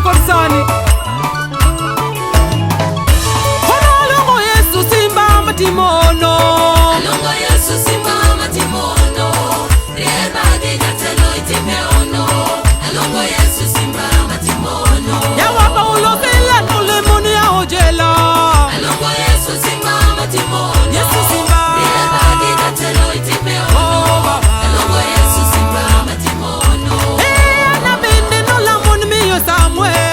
Korsani Hono alongo Yesu simba matimono, alongo Yesu simba matimono, reba diga telo itimeono, alongo Yesu simba matimono, ya wapa ulozela nulemoni ya ojela, alongo Yesu simba matimono, Yesu simba reba diga telo itimeono, alongo Yesu simba matimono, na bende no lamon miyo Samuel.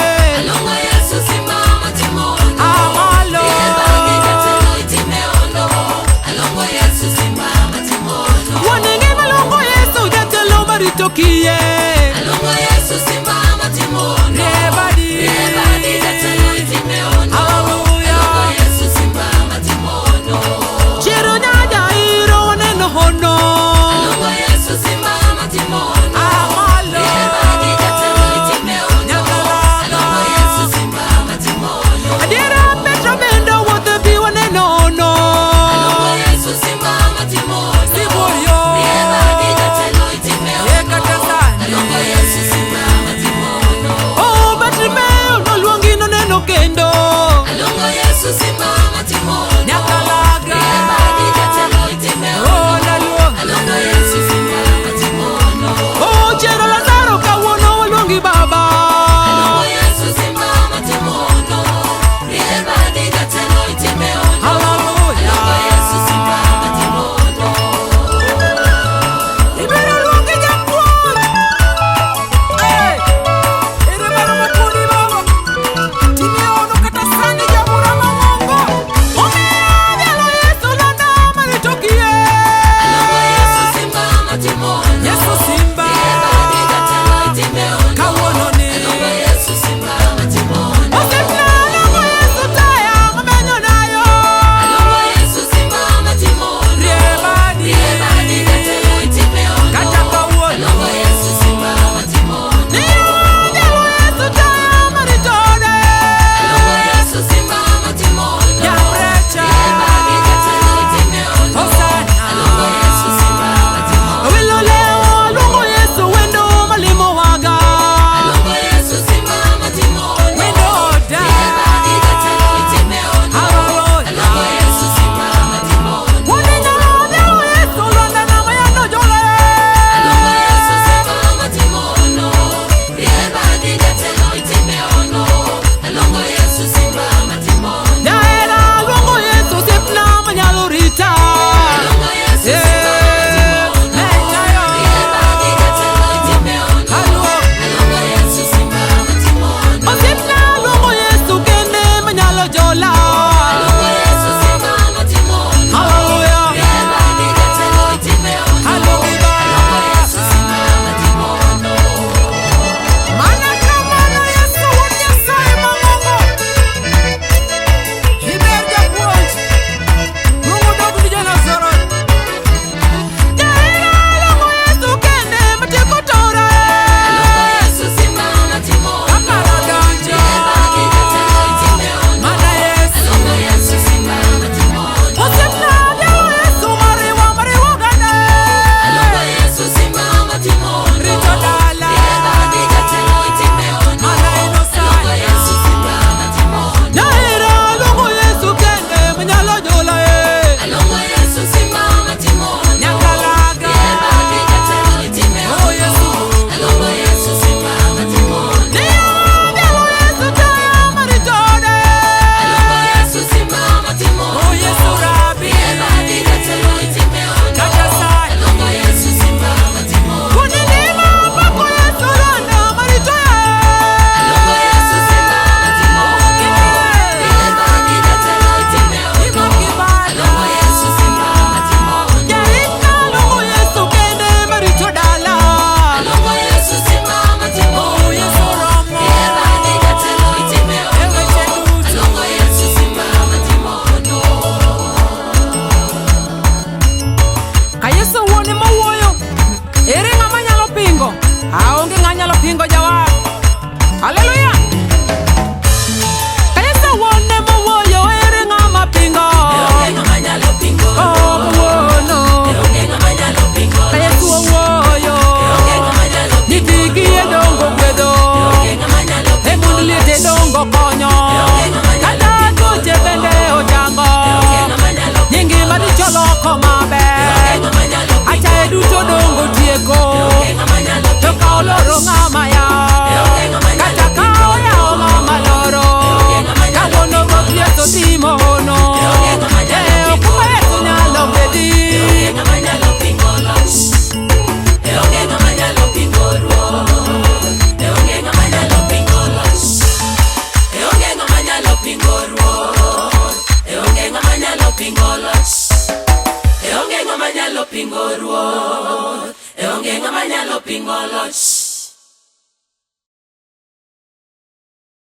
Tokiye alongo Yesu simba matimono, rebadi gatelo itimeono, hallelujah, alongo Yesu simba matimono, chiro nyanya iro neno hono, alongo Yesu simba matimono, amalo rebadi gatelo itimeono, alongo Yesu simba matimono, adira petro bendo wote biwa neno hono, alongo Yesu simba matimono, siboyo rebadi gatelo itimeono, pingo loch. E onge ng'ama nyalo pingo ruoth. E onge ng'ama nyalo pingo loch.